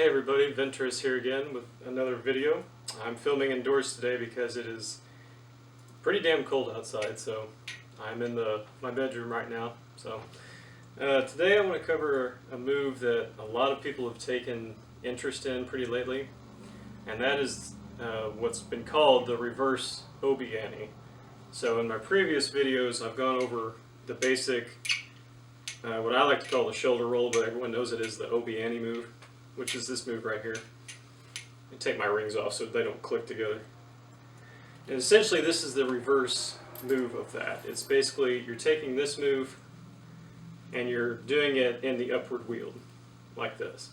Hey everybody, Venturous here again with another video. I'm filming indoors today because it is pretty damn cold outside, so I'm in my bedroom right now. So today I want to cover a move that a lot of people have taken interest in pretty lately, and that is what's been called the reverse Obi Ani. So in my previous videos I've gone over the basic, what I like to call the shoulder roll, but everyone knows it is the Obi Ani move, which is this move right here. I take my rings off so they don't click together. And essentially this is the reverse move of that. It's basically you're taking this move and you're doing it in the upward wield, like this.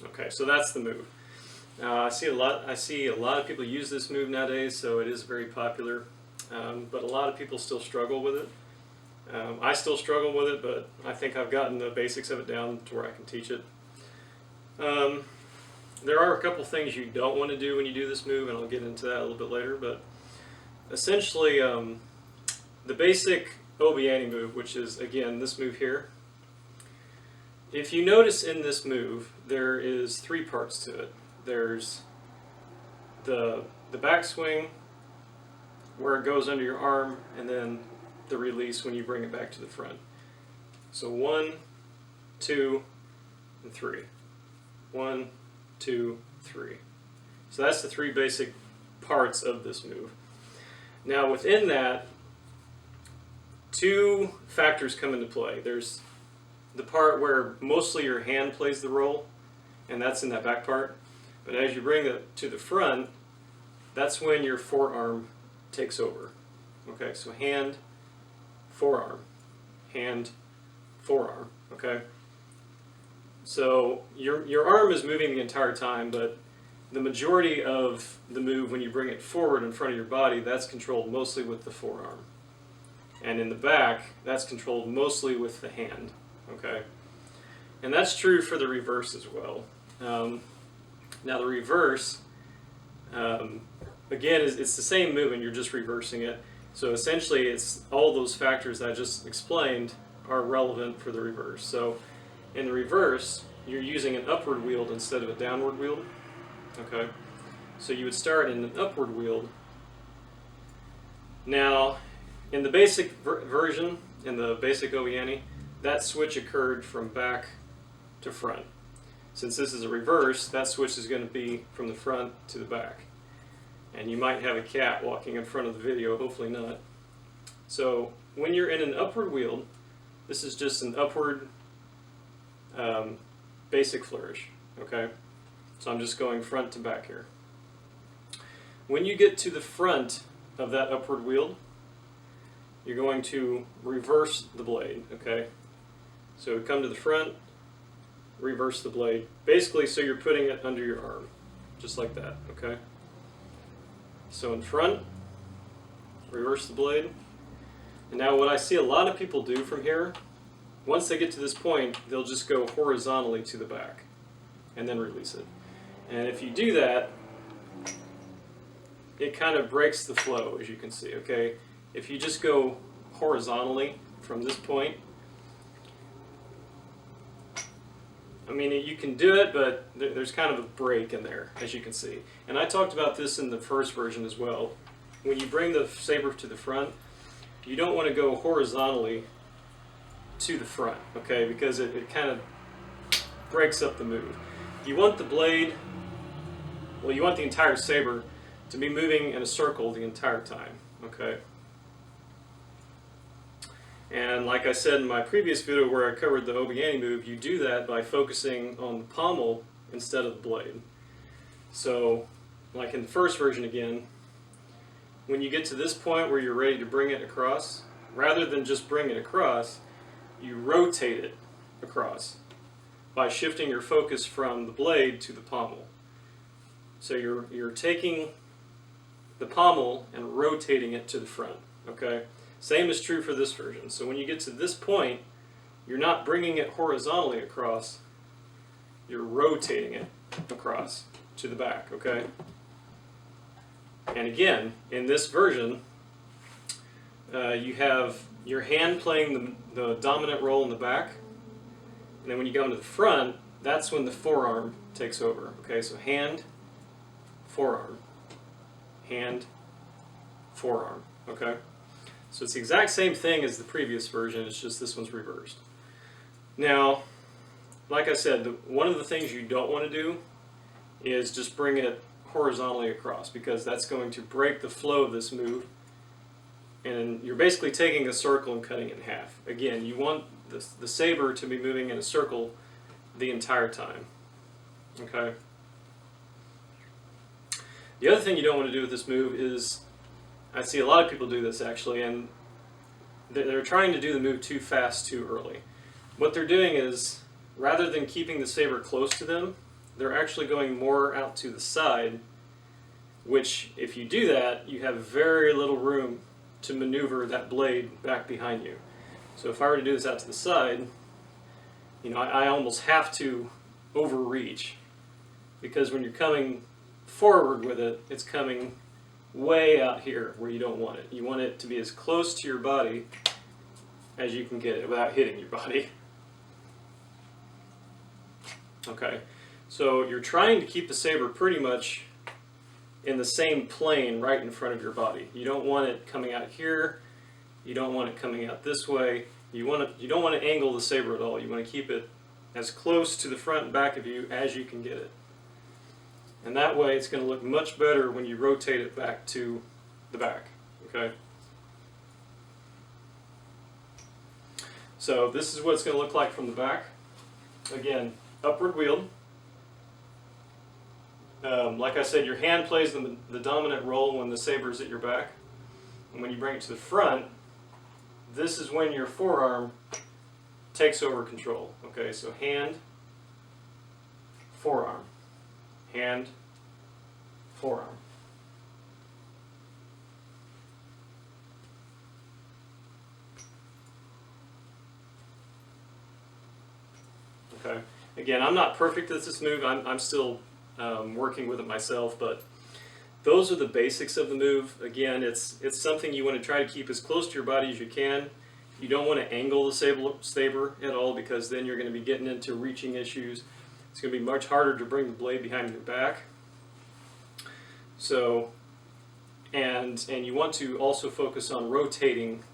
Okay, so that's the move. I see a lot of people use this move nowadays, so it is very popular. But a lot of people still struggle with it. I still struggle with it, but I think I've gotten the basics of it down to where I can teach it. There are a couple things you don't want to do when you do this move, and I'll get into that a little bit later, but essentially the basic Obi Ani move, which is, again, this move here. If you notice in this move, there is three parts to it. There's the backswing, where it goes under your arm, and then the release when you bring it back to the front. So 1, 2, and 3. 1, 2, 3. So that's the three basic parts of this move. Now within that, two factors come into play. There's the part where mostly your hand plays the role, and that's in that back part. But as you bring it to the front, that's when your forearm takes over. Okay, so hand, forearm, hand, forearm. Okay, so your arm is moving the entire time, but the majority of the move, when you bring it forward in front of your body, that's controlled mostly with the forearm, and in the back, that's controlled mostly with the hand. Okay, and that's true for the reverse as well. Now the reverse, again, it's the same move, and you're just reversing it. So essentially, it's all those factors that I just explained are relevant for the reverse. So in the reverse, you're using an upward wield instead of a downward wield. Okay, so you would start in an upward wield. Now, in the basic version, in the basic Obi Ani, that switch occurred from back to front. Since this is a reverse, that switch is going to be from the front to the back. And you might have a cat walking in front of the video, hopefully not. So when you're in an upward wield, this is just an upward basic flourish. Okay, so I'm just going front to back here. When you get to the front of that upward wield, you're going to reverse the blade. Okay, so come to the front, reverse the blade, basically so you're putting it under your arm, just like that. Okay, so in front, reverse the blade. And now what I see a lot of people do from here, once they get to this point, they'll just go horizontally to the back and then release it. And if you do that, it kind of breaks the flow, as you can see. Okay, if you just go horizontally from this point, I mean, you can do it, but there's kind of a break in there, as you can see. And I talked about this in the first version as well. When you bring the saber to the front, you don't want to go horizontally to the front, okay, because it kind of breaks up the move. You want the blade, well, you want the entire saber to be moving in a circle the entire time, okay? And like I said in my previous video where I covered the Obi Ani move, you do that by focusing on the pommel instead of the blade. So, like in the first version again, when you get to this point where you're ready to bring it across, rather than just bring it across, you rotate it across by shifting your focus from the blade to the pommel. So you're taking the pommel and rotating it to the front, okay? Same is true for this version. So when you get to this point, you're not bringing it horizontally across, you're rotating it across to the back, okay? And again, in this version, you have your hand playing the dominant role in the back, And then when you go into the front, that's when the forearm takes over. Okay, so hand, forearm, hand, forearm. Okay, so it's the exact same thing as the previous version, it's just this one's reversed. Now, like I said, one of the things you don't want to do is just bring it horizontally across, because that's going to break the flow of this move, and you're basically taking a circle and cutting it in half. Again, you want the saber to be moving in a circle the entire time. Okay. The other thing you don't want to do with this move is, I see a lot of people do this actually, and they're trying to do the move too fast too early. What they're doing is, rather than keeping the saber close to them, they're actually going more out to the side, which if you do that, you have very little room to maneuver that blade back behind you. So if I were to do this out to the side, you know, I almost have to overreach, because when you're coming forward with it, it's coming way out here where you don't want it. You want it to be as close to your body as you can get it without hitting your body. Okay, so you're trying to keep the saber pretty much in the same plane right in front of your body. You don't want it coming out here. You don't want it coming out this way. You don't want to angle the saber at all. You want to keep it as close to the front and back of you as you can get it. And that way it's going to look much better when you rotate it back to the back. Okay? So this is what it's going to look like from the back. Again, upward wheeled. Like I said, your hand plays the dominant role when the saber is at your back. And when you bring it to the front, this is when your forearm takes over control. Okay, so hand, forearm, hand, forearm. Okay, again, I'm not perfect at this move. I'm still working with it myself, but those are the basics of the move. Again, it's something you want to try to keep as close to your body as you can. You don't want to angle the saber at all, because then you're going to be getting into reaching issues. It's going to be much harder to bring the blade behind your back. So, and you want to also focus on rotating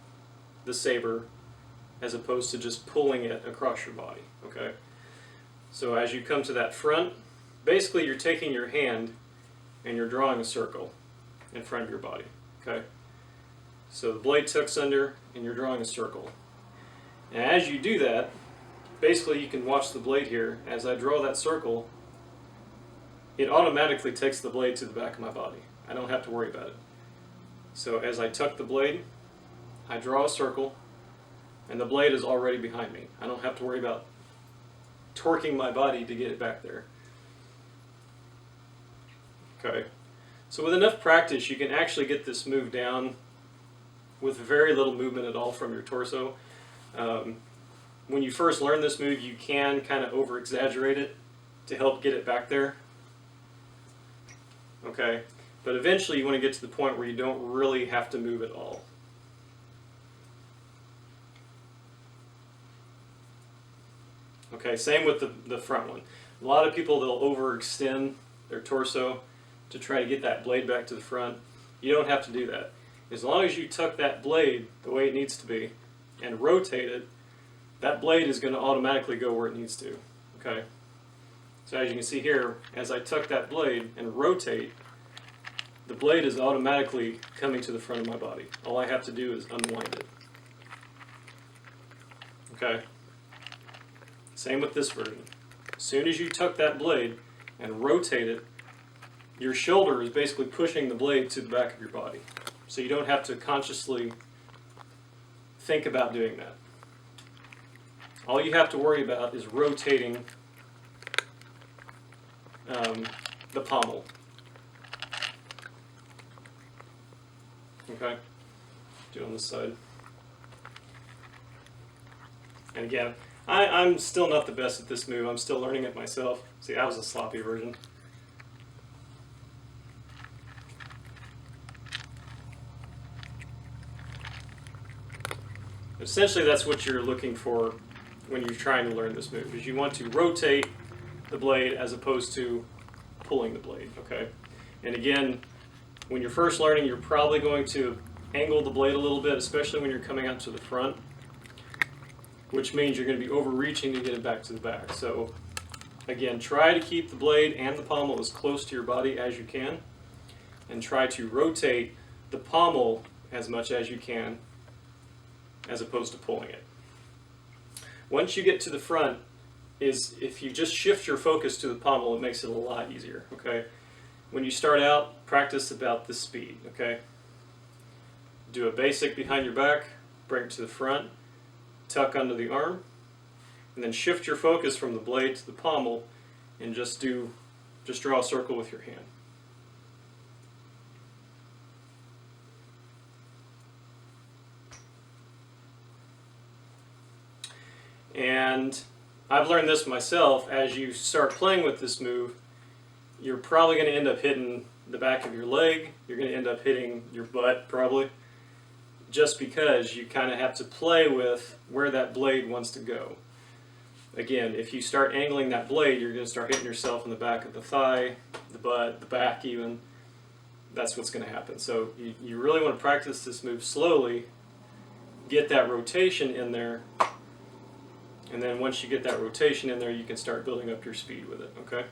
the saber as opposed to just pulling it across your body. Okay. So as you come to that front, basically you're taking your hand and you're drawing a circle in front of your body. Okay. So the blade tucks under and you're drawing a circle. And as you do that, basically you can watch the blade here. As I draw that circle, it automatically takes the blade to the back of my body. I don't have to worry about it. So as I tuck the blade, I draw a circle, and the blade is already behind me. I don't have to worry about torquing my body to get it back there. Okay. So with enough practice, you can actually get this move down with very little movement at all from your torso. When you first learn this move, you can kind of over-exaggerate it to help get it back there. Okay, but eventually you want to get to the point where you don't really have to move at all. Okay, same with the front one. A lot of people, they'll overextend their torso to try to get that blade back to the front. You don't have to do that. As long as you tuck that blade the way it needs to be and rotate it, that blade is going to automatically go where it needs to. Okay. So as you can see here, as I tuck that blade and rotate, the blade is automatically coming to the front of my body. All I have to do is unwind it. Okay. Same with this version. As soon as you tuck that blade and rotate it, your shoulder is basically pushing the blade to the back of your body. So you don't have to consciously think about doing that. All you have to worry about is rotating the pommel. Okay, do it on this side. And again, I'm still not the best at this move. I'm still learning it myself. See, that was a sloppy version. Essentially, that's what you're looking for when you're trying to learn this move, is you want to rotate the blade as opposed to pulling the blade, okay? And again, when you're first learning, you're probably going to angle the blade a little bit, especially when you're coming out to the front, which means you're going to be overreaching to get it back to the back. So again, try to keep the blade and the pommel as close to your body as you can, and try to rotate the pommel as much as you can as opposed to pulling it. Once you get to the front, if you just shift your focus to the pommel, it makes it a lot easier, okay? When you start out, practice about this speed, okay? Do a basic behind your back, bring it to the front, tuck under the arm, and then shift your focus from the blade to the pommel and just draw a circle with your hand. And I've learned this myself. As you start playing with this move, you're probably going to end up hitting the back of your leg. You're going to end up hitting your butt, probably, just because you kind of have to play with where that blade wants to go. Again, if you start angling that blade, you're going to start hitting yourself in the back of the thigh, the butt, the back even. That's what's going to happen. So you really want to practice this move slowly, get that rotation in there, and then once you get that rotation in there, you can start building up your speed with it, okay?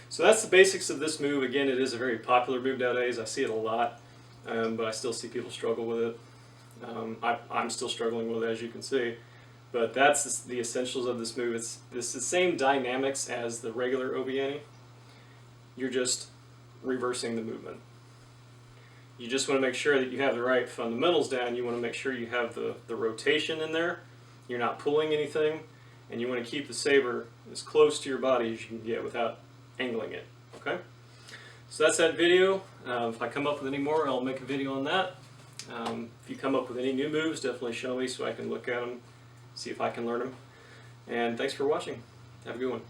So that's the basics of this move. Again, it is a very popular move nowadays. I see it a lot, but I still see people struggle with it. I'm still struggling with it, as you can see. But that's the essentials of this move. It's the same dynamics as the regular Obi Ani. You're just reversing the movement. You just want to make sure that you have the right fundamentals down. You want to make sure you have the rotation in there. You're not pulling anything, and you want to keep the saber as close to your body as you can get without angling it, okay? So that's that video. If I come up with any more, I'll make a video on that. If you come up with any new moves, definitely show me so I can look at them, see if I can learn them. And thanks for watching. Have a good one.